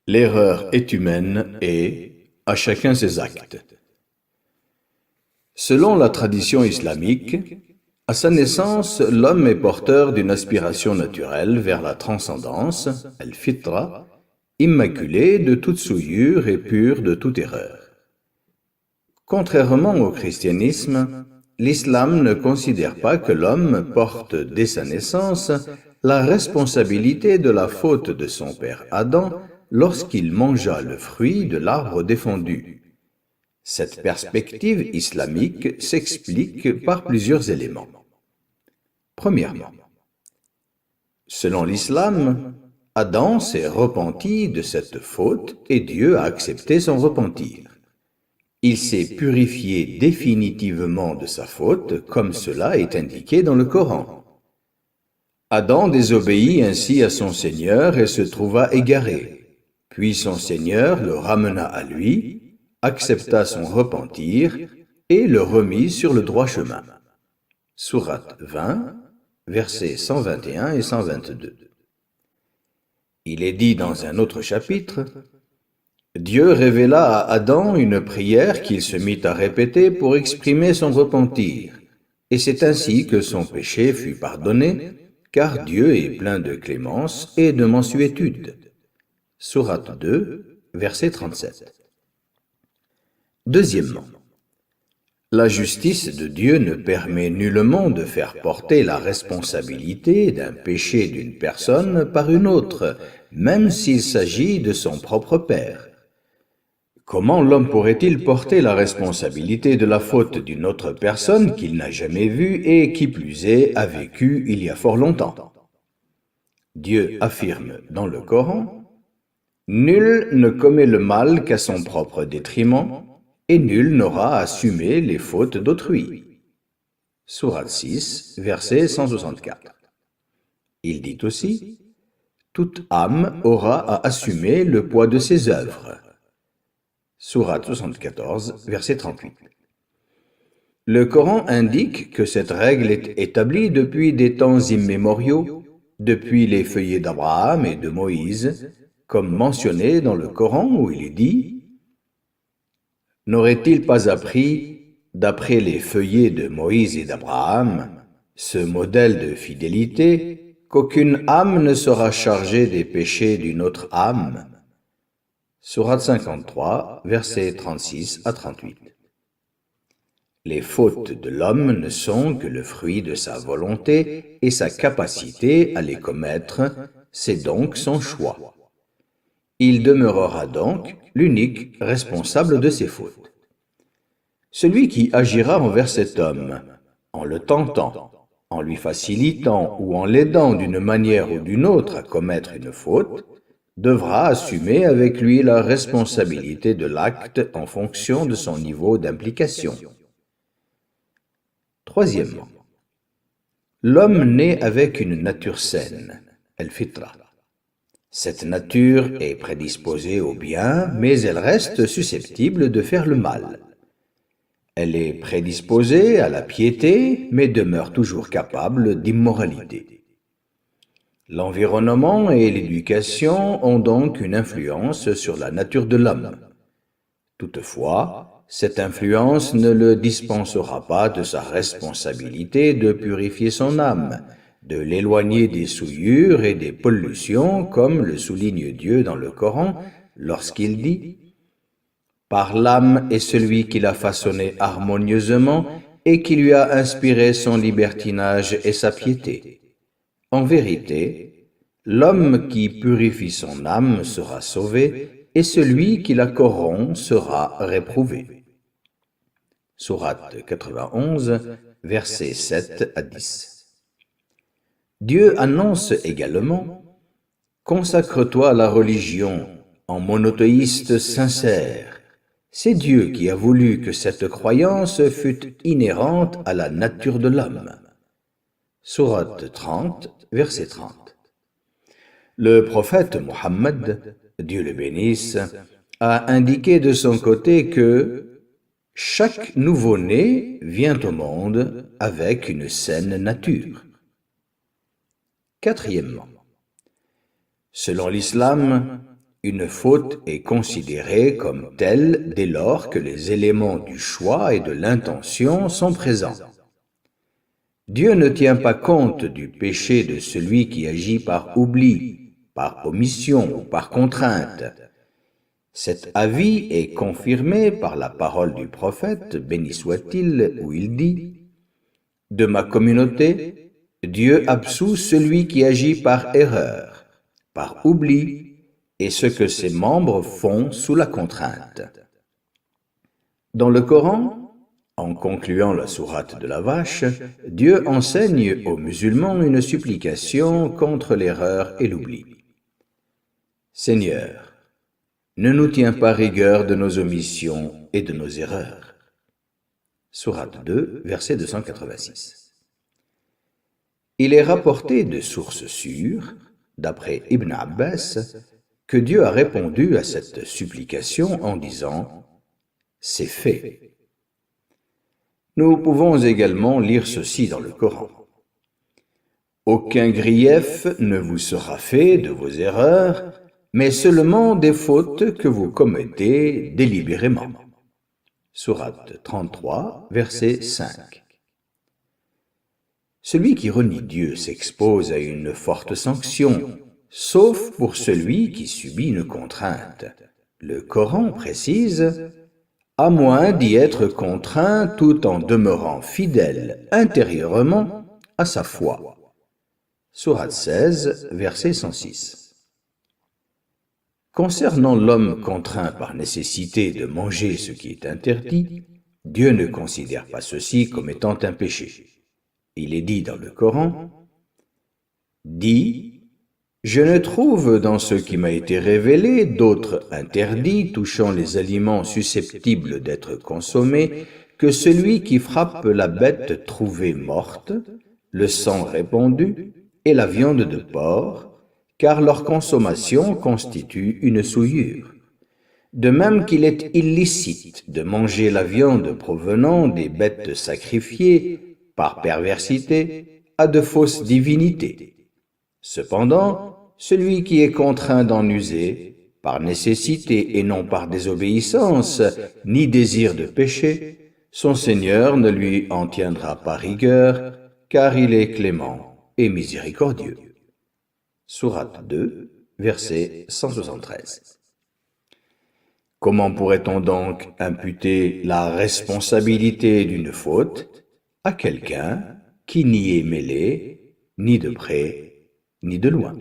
L'erreur est humaine et, à chacun ses actes. Selon la tradition islamique, à sa naissance, l'homme est porteur d'une aspiration naturelle vers la transcendance, al-fitra, immaculé de toute souillure et pur de toute erreur. Contrairement au christianisme, l'islam ne considère pas que l'homme porte dès sa naissance la responsabilité de la faute de son père Adam lorsqu'il mangea le fruit de l'arbre défendu. Cette perspective islamique s'explique par plusieurs éléments. Premièrement, selon l'islam, Adam s'est repenti de cette faute et Dieu a accepté son repentir. Il s'est purifié définitivement de sa faute, comme cela est indiqué dans le Coran. Adam désobéit ainsi à son Seigneur et se trouva égaré. Puis son Seigneur le ramena à lui, accepta son repentir et le remit sur le droit chemin. Sourate 20, versets 121 et 122. Il est dit dans un autre chapitre, Dieu révéla à Adam une prière qu'il se mit à répéter pour exprimer son repentir, et c'est ainsi que son péché fut pardonné, car Dieu est plein de clémence et de mansuétude. Sourate 2, verset 37. Deuxièmement, la justice de Dieu ne permet nullement de faire porter la responsabilité d'un péché d'une personne par une autre, même s'il s'agit de son propre père. Comment l'homme pourrait-il porter la responsabilité de la faute d'une autre personne qu'il n'a jamais vue et qui plus est a vécu il y a fort longtemps? Dieu affirme dans le Coran, « Nul ne commet le mal qu'à son propre détriment, et nul n'aura assumé les fautes d'autrui. » Sourate 6, verset 164. Il dit aussi, « Toute âme aura à assumer le poids de ses œuvres. » Sourate 74, verset 38. Le Coran indique que cette règle est établie depuis des temps immémoriaux, depuis les feuillets d'Abraham et de Moïse, comme mentionné dans le Coran où il est dit « N'aurait-il pas appris, d'après les feuillets de Moïse et d'Abraham, ce modèle de fidélité, qu'aucune âme ne sera chargée des péchés d'une autre âme ?» Sourate 53, versets 36 à 38. Les fautes de l'homme ne sont que le fruit de sa volonté et sa capacité à les commettre, c'est donc son choix. Il demeurera donc l'unique responsable de ses fautes. Celui qui agira envers cet homme, en le tentant, en lui facilitant ou en l'aidant d'une manière ou d'une autre à commettre une faute, devra assumer avec lui la responsabilité de l'acte en fonction de son niveau d'implication. Troisièmement, l'homme naît avec une nature saine, al-fitra. Cette nature est prédisposée au bien, mais elle reste susceptible de faire le mal. Elle est prédisposée à la piété, mais demeure toujours capable d'immoralité. L'environnement et l'éducation ont donc une influence sur la nature de l'homme. Toutefois, cette influence ne le dispensera pas de sa responsabilité de purifier son âme, de l'éloigner des souillures et des pollutions, comme le souligne Dieu dans le Coran lorsqu'il dit « Par l'âme est celui qui l'a façonné harmonieusement et qui lui a inspiré son libertinage et sa piété. En vérité, l'homme qui purifie son âme sera sauvé et celui qui la corrompt sera réprouvé. » Sourate 91, versets 7 à 10. Dieu annonce également « Consacre-toi à la religion en monothéiste sincère. C'est Dieu qui a voulu que cette croyance fût inhérente à la nature de l'homme. » Sourate 30, verset 30. Le prophète Mohammed, Dieu le bénisse, a indiqué de son côté que chaque nouveau-né vient au monde avec une saine nature. Quatrièmement, selon l'islam, Une faute est considérée comme telle dès lors que les éléments du choix et de l'intention sont présents. Dieu ne tient pas compte du péché de celui qui agit par oubli, par omission ou par contrainte. Cet avis est confirmé par la parole du prophète, béni soit-il, où il dit « De ma communauté, Dieu absout celui qui agit par erreur, par oubli, et ce que ses membres font sous la contrainte. » Dans le Coran, en concluant la sourate de la vache, Dieu enseigne aux musulmans une supplication contre l'erreur et l'oubli. Seigneur, ne nous tiens pas rigueur de nos omissions et de nos erreurs. Sourate 2, verset 286. Il est rapporté de sources sûres, d'après Ibn Abbas, que Dieu a répondu à cette supplication en disant « C'est fait ». Nous pouvons également lire ceci dans le Coran. « Aucun grief ne vous sera fait de vos erreurs, mais seulement des fautes que vous commettez délibérément. » Sourate 33, verset 5. Celui qui renie Dieu s'expose à une forte sanction, sauf pour celui qui subit une contrainte. Le Coran précise « à moins d'y être contraint tout en demeurant fidèle intérieurement à sa foi ». Sourate 16, verset 106. Concernant l'homme contraint par nécessité de manger ce qui est interdit, Dieu ne considère pas ceci comme étant un péché. Il est dit dans le Coran, « Dis, je ne trouve dans ce qui m'a été révélé d'autres interdits touchant les aliments susceptibles d'être consommés que celui qui frappe la bête trouvée morte, le sang répandu et la viande de porc, car leur consommation constitue une souillure. De même qu'il est illicite de manger la viande provenant des bêtes sacrifiées par perversité à de fausses divinités. Cependant, celui qui est contraint d'en user, par nécessité et non par désobéissance, ni désir de péché, son Seigneur ne lui en tiendra pas rigueur, car il est clément et miséricordieux. Sourate 2, verset 173. Comment pourrait-on donc imputer la responsabilité d'une faute à quelqu'un qui n'y est mêlé, ni de près, ni de loin?